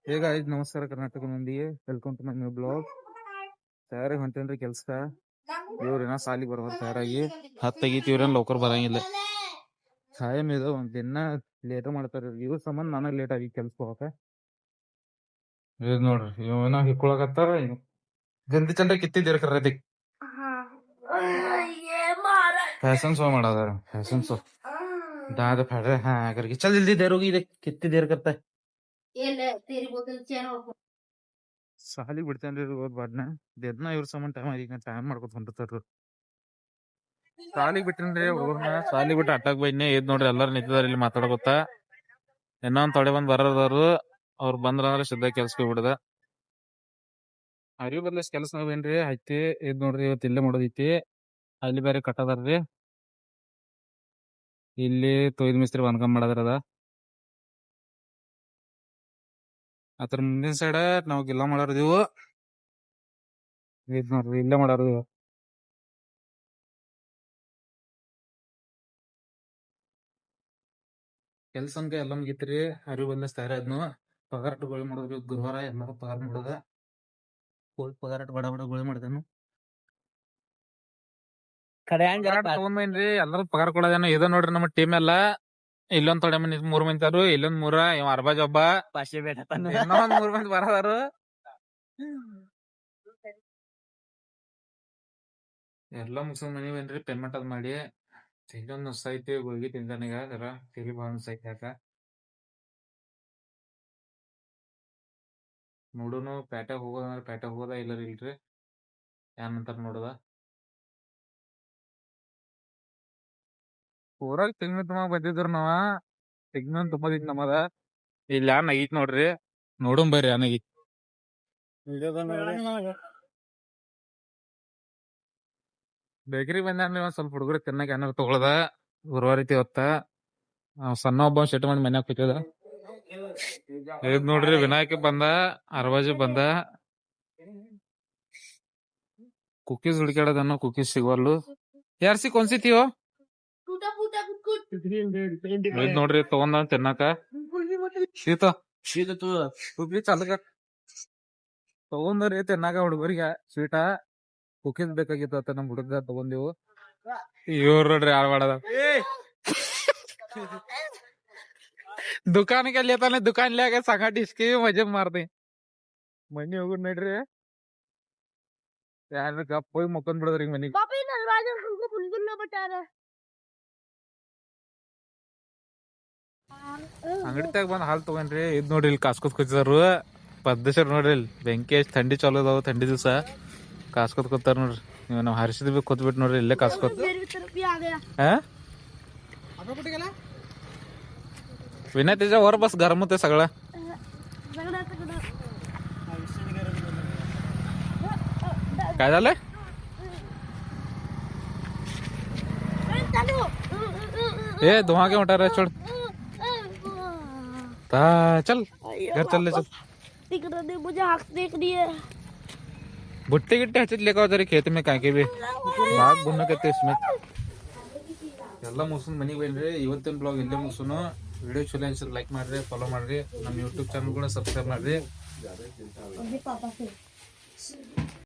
Hey guys, ನಮಸ್ಕಾರ ಕರ್ನಾಟಕ ಮಂದಿಗೆ. Welcome to my new blog. ತಯಾರಾಗಿ ಹೊಂಟೇನ್ರಿ ಕೆಲ್ಸ. ಇವ್ರೇನ ಸಾಲಿಗೆ ಬರ್ಬಾರ ತಯಾರಾಗಿ 10 ತೆಗಿತಿ. ಇವ್ರೇನ್ ಲೌಕರ್ ಬರಂಗಿಲ್ಲ. ಖಾಯಂ ಇದು ಒಂದ್ ದಿನ ಲೇಟ್ ಮಾಡ್ತಾರ. ಇವ್ರ ಸಂಬಂಧ ನನಗ್ ಲೇಟ್ ಆಗಿ ಕೆಲ್ಸ ಹೋಗಕ. ಇದ್ ನೋಡ್ರಿ, ಇವನ ಹಿಕ್ಕೊಳಕತ್ತಾರ. ಜಲ್ದಿ ಚಂದ್ರ ಕಿತ್ತಿದ್ದೀರ ಕರ್ರದಿ ಫ್ಯಾಷನ್ ಶೋ ಮಾಡದಾರ. ಫ್ಯಾಷನ್ ಶೋ दादा फाड़ रहे हाँ करके चल जल्दी देर होगी. कितनी देर करता है ये ले तेरी बोतल चैन और ಸಾಲಿ ಬಿಡ್ತೇನ್ರಿ ಓದ್ ಬಾಡ್ನ ದೇದ್ನ ಇವ್ರ ಸಂಬಂಧ ಟೈಮ್ ಮಾಡ್ಕೊತ ಹೊಂಟಿರ್ತಾರ. ಸಾಲಿಗೆ ಬಿಟ್ಟೇನ್ರಿ ಹುಡುಗರ್ನ. ಸಾಲಿ ಬಿಟ್ಟು ಅಟ್ಟಾಕ್ ಬೈದ್ನೆ ಎದ್ ನೋಡ್ರಿ ಎಲ್ಲಾರು ನಿಂತಿದಾರ ಇಲ್ಲಿ ಮಾತಾಡ್ಕೊತ. ಇನ್ನೊಂದ್ ತೊಡೆ ಬಂದ್ ಬರೋದಾರು. ಅವ್ರು ಬಂದ್ರ ಅಂದ್ರೆ ಸಿದ್ಧ ಕೆಲ್ಸಕ್ಕೆ ಹೋಗ್ಬಿಡದ. ಅರಿವು ಬದ್ಲಸ್ ಕೆಲ್ಸ ನಾವೇನ್ರಿ ಐತಿ. ಇದ್ ನೋಡ್ರಿ ಇವತ್ತು ಇಲ್ಲೇ ಮಾಡೋದೈತಿ. ಅಲ್ಲಿ ಬೇರೆ ಕಟ್ಟದಾರ್ರಿ. ಇಲ್ಲಿ ತೊಯ್ದ್ ಮಿಸ್ತ್ರಿ ಬಂದ್ಕೊಂಡ್ ಮಾಡದ್ರದ. ಅದ್ರ ಮುಂದಿನ ಸೈಡ್ ನಾವ್ ಗಿಲ್ಲ ಮಾಡಾರದೀವು. ಇದ್ ನೋಡ್ರಿ ಇಲ್ಲೇ ಮಾಡಾರದೀವು. ಕೆಲ್ಸ ಅಂಕ ಎಲ್ಲ ಮುಗಿತ್ರಿ. ಅರಿವು ಬಂದ ತಯಾರಾದ್ನು. ಪಗಾರ ಗೋಳಿ ಮಾಡೋದು ಗುರುವಾರ ಎಲ್ಲಾರು ಪಗಾರ ಮಾಡೋದ. ಪಗಾರ ಬಡ ಬಡ ಗೋಳಿ ಮಾಡ್ದೇನು ತಗೊಂಡ್ಬನ್ರಿ. ಎಲ್ಲಾರು ಪಗಾರ ಕೊಡೋದೇನ ಇದ ನೋಡ್ರಿ. ನಮ್ಮ ಟೀಮ್ ಎಲ್ಲ ಇಲ್ಲೊಂದ್ ತೊಡೆ ಮಂದಿ 3 ಮಂದಿ ತಾರು. ಇಲ್ಲೊಂದ್ 3 ಇವ ಅರ್ಬಾಜ್ ಒಬ್ಬ ಇನ್ನೊಂದ್ 3 ಮಂದಿ ಬರದಾರು. ಎಲ್ಲಾ ಮುಗಿಸ್ ಮನಿ ಬೇನ್ರಿ. ಪೇಮೆಂಟ್ ಅದ್ ಮಾಡಿ ಇನ್ನೊಂದ್ ನುಸ್ ಐತಿ. ಗುಳ್ಗಿ ತಿಂದಾನೀಗ ಜರ ತಿಳಿ ಬಾಳ ನುಸ್ ಐತಿ. ಯಾಕ ನೋಡುನು ಪ್ಯಾಟ್ಯಾಗ ಹೋಗೋದಂದ್ರ ಪ್ಯಾಟ್ಯಾಗ ಹೋಗೋದ ಇಲ್ಲರಿ ಇಲ್ರಿ ಏನಂತಾರ ನೋಡುದ. ಊರಾಗ ತೆಗ್ನ ತುಂಬ ಬಂದಿದ್ರ ನಾವ. ತೆಗ್ನ ತುಂಬದಿತ್ ನಮ್ಮದ. ಇಲ್ಲಿ ಯಾನ್ ಆಗೈತ್ ನೋಡ್ರಿ. ನೋಡುನ್ ಬರ್ರಿ ಏನಾಗೈತಿ. ಬೇಕರಿ ಬಂದ್ಯಾನ್ರಿ. ಒಂದ್ ಸ್ವಲ್ಪ ಹುಡುಗರು ತಿನ್ನಕ್ ಏನಾರ ತಗೊಳದ. ಗುರುವಾರ ಐತಿ ಇವತ್ತ. ಸಣ್ಣ ಒಬ್ಬ ಶೆಟ್ ಮಾಡಿ ಮನ್ಯಾಗ ಕೂತದ. ಇದ್ ನೋಡ್ರಿ ವಿನಾಯಕ ಬಂದ. ಅರ್ವಾಜಿ ಬಂದ. Cookies ಹುಡುಕ್ಯಾಡದನ್ನ cookies ಸಿಗವಲ್ಲು. ಯಾರ್ಸಿ ಕೊಂಸಿತೀವೋ ಇದ್ ನೋಡ್ರಿ ತಗೊಂಡ ತಿನ್ನಾಕ. ಶೀತ ಶೀತ ಚಾಲಕ ತಗೊಂಡ್ರಿ ತಿನ್ನಾಕ ಹುಡುಗರಿಗೆ ಸ್ವೀಟ ಕುಕೀಸ್ ಬೇಕಾಗಿತ್ತು. ನಮ್ ಹುಡುಗ ತಗೊಂಡಿವು. ಇವ್ರ ನೋಡ್ರಿ ಯಾರು ಮಾಡದ. दुकान के लेता ने दुकान लेके संगट इसके मजे मारते मनी होग नड्री. यार गप ಹೋಗಿ ಮಕ್ಕೊಂಡ್ ಬಿಡದ್ರಿ ಮನಿ. ಅಂಗಡಿತಾಗ ಬಂದ್ ಹಾಲ್ ತಗೊಂಡ್ರಿ. ಇದ್ ನೋಡ್ರಿ ಇಲ್ಲಿ ಕಾಸ್ಕೊತ್ ಕೂತಿದಾರು. ಪದ್ದಸರ್ ನೋಡ್ರಿ ಇಲ್ಲಿ ಬೆಂಕಿ ಎಷ್ಟ್ ಥಂಡಿ ಚಾಲು ಅದಾವ. ಥಂಡಿ ದಿವ್ಸ ಕಾಸ್ಕೊತ್ ಕೂತಾರ ನೋಡ್ರಿ. ನೀವು ನಾವ್ ಹರಿಸಿದ್ವಿ ಕೂತ್ಬಿಟ್ಟು ನೋಡ್ರಿ ಇಲ್ಲೇ ಕಾಸ್ಕೊತ್. विनय त्याच्या वर बस. गरम होते सगळं. काय झालंय. ए धुआ के उठा रहा छोड़. चल घर चल ले चल. मुझे आँख देख रही है. भुट्टे गिट्टे हचित लेकर जरी खेत में काय के भी भाग बुन्न कहते इसमें. ಎಲ್ಲ ಮುಗಿಸ್ ಮನಿಗೆ ಬನ್ರಿ. ಇವತ್ತಿನ ಬ್ಲಾಗ್ ಇಲ್ಲೇ ಮುಗಿಸೋನು. ವಿಡಿಯೋ ಚಲೋ ಅನ್ಸಿದ್ರೆ ಲೈಕ್ ಮಾಡ್ರಿ, ಫಾಲೋ ಮಾಡ್ರಿ. ನಮ್ಮ ಯೂಟ್ಯೂಬ್ ಚಾನಲ್ ಕೂಡ ಸಬ್ಸ್ಕ್ರೈಬ್ ಮಾಡ್ರಿ.